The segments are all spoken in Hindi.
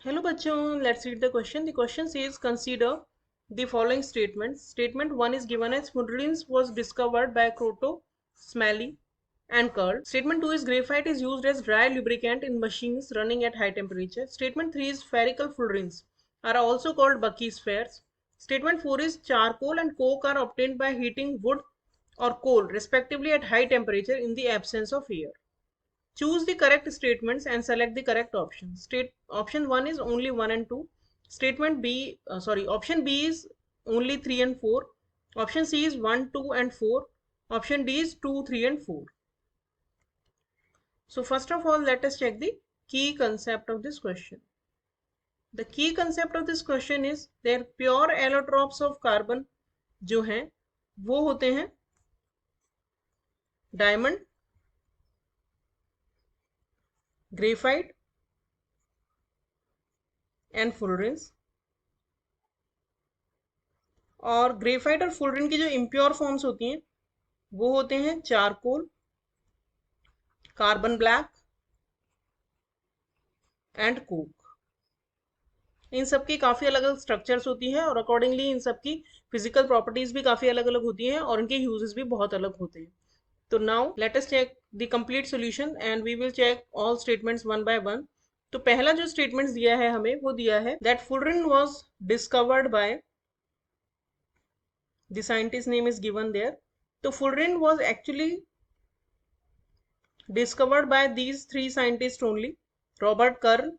Hello bachon, let's read the question. The question says consider the following statements. Statement 1 is given as fullerenes was discovered by Kroto, Smalley and Kerr. Statement 2 is graphite is used as dry lubricant in machines running at high temperature. Statement 3 is spherical fullerenes are also called Bucky spheres. Statement 4 is charcoal and coke are obtained by heating wood or coal respectively at high temperature in the absence of air. Choose the correct statements and select the correct option. Option 1 is only 1 and 2. Option B is only 3 and 4. Option C is 1, 2 and 4. Option D is 2, 3 and 4. So first of all, let us check the key concept of this question. The key concept of this question is their pure allotropes of carbon जो हैं वो होते हैं डायमंड, ग्रेफाइट एंड फुलरेंस। और ग्रेफाइट और फुलरेन की जो इम्प्योर फॉर्म्स होती हैं वो होते हैं charcoal, carbon black and coke. इन सब की काफ़ी अलग अलग स्ट्रक्चर्स होती है और अकॉर्डिंगली इन सब की फिजिकल प्रॉपर्टीज भी काफ़ी अलग अलग होती हैं और इनके यूजेस भी बहुत अलग होते हैं। तो now let us check the complete solution and we will check all statements one by one. तो पहला जो स्टेटमेंट्स दिया है हमें वो दिया है that fullerene was discovered by the scientist name is given there. So fullerene was actually discovered by these three scientists only: Robert Kerr,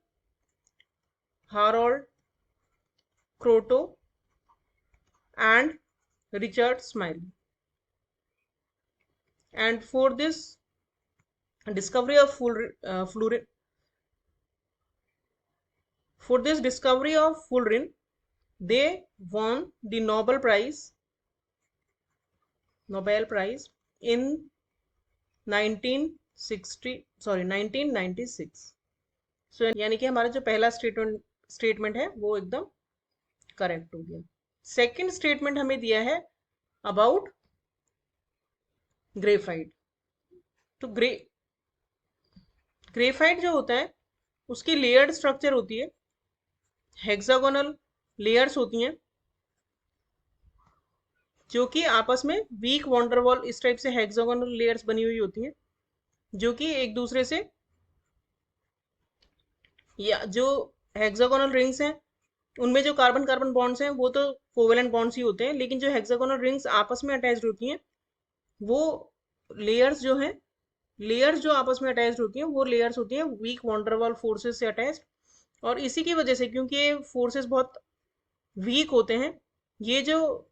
Harold Kroto and Richard Smalley. And for this discovery of fullerene, they won the Nobel Prize in 1996. सो यानी कि हमारा जो पहला स्टेटमेंट है वो एकदम करेक्ट हो गया। सेकंड स्टेटमेंट हमें दिया है अबाउट ग्रेफाइट। तो ग्रेफाइट जो होता है उसकी लेयर्ड स्ट्रक्चर होती है, हेक्सागोनल लेयर्स होती हैं जो कि आपस में वीक वॉन्डरवॉल इस टाइप से हेक्सागोनल लेयर्स बनी हुई होती हैं जो कि एक दूसरे से, या जो हेक्सागोनल रिंग्स हैं उनमें जो कार्बन कार्बन बॉन्ड्स हैं वो तो कोवेलेंट बॉन्ड्स ही होते हैं, लेकिन जो हेक्सागोनल रिंग्स आपस में अटैच्ड होती हैं वो लेयर्स जो आपस में अटैच्ड होती हैं वो लेयर्स होती हैं वीक वॉन्डरवॉल फोर्सेस से अटैच्ड। और इसी की वजह से, क्योंकि ये फोर्सेस बहुत वीक होते हैं, ये जो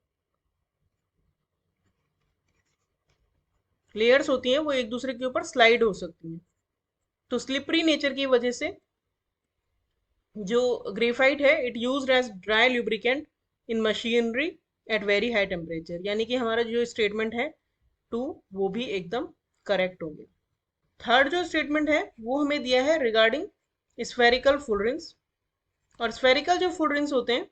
लेयर्स होती हैं वो एक दूसरे के ऊपर स्लाइड हो सकती हैं। तो स्लिपरी नेचर की वजह से जो ग्रेफाइट है it used as dry lubricant in machinery at very high temperature. यानी कि हमारा जो स्टेटमेंट है 2 वो भी एकदम करेक्ट हो गया। थर्ड जो स्टेटमेंट है वो हमें दिया है रिगार्डिंग स्फेरिकल फुलरेंस। और स्फेरिकल जो फुलरेंस होते हैं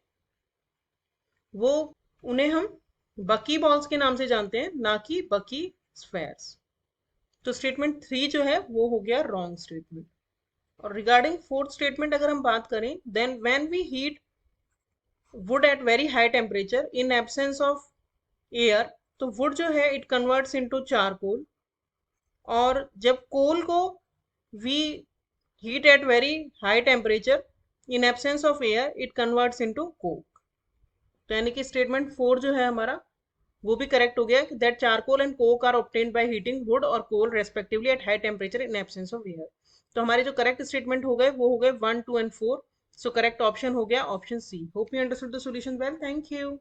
वो उन्हें हम बकी बॉल्स के नाम से जानते हैं, ना कि बकी स्फेयर्स। तो स्टेटमेंट 3 जो है वो हो गया रॉन्ग स्टेटमेंट। और रिगार्डिंग फोर्थ स्टेटमेंट अगर हम बात करें, then when we heat wood at very high temperature in absence of air, तो वुड जो है इट कन्वर्ट्स इनटू चारकोल। और जब कोल को we heat at very high temperature in absence of air it converts into coke. तो यानी कि स्टेटमेंट 4 जो है हमारा वो भी करेक्ट हो गया that charcoal and coke are obtained by heating wood और coal respectively at high temperature in absence of air. तो हमारे जो करेक्ट स्टेटमेंट हो गए वो हो गए 1, 2 एंड 4। सो करेक्ट ऑप्शन हो गया option C. Hope you understood the solution well. Thank you.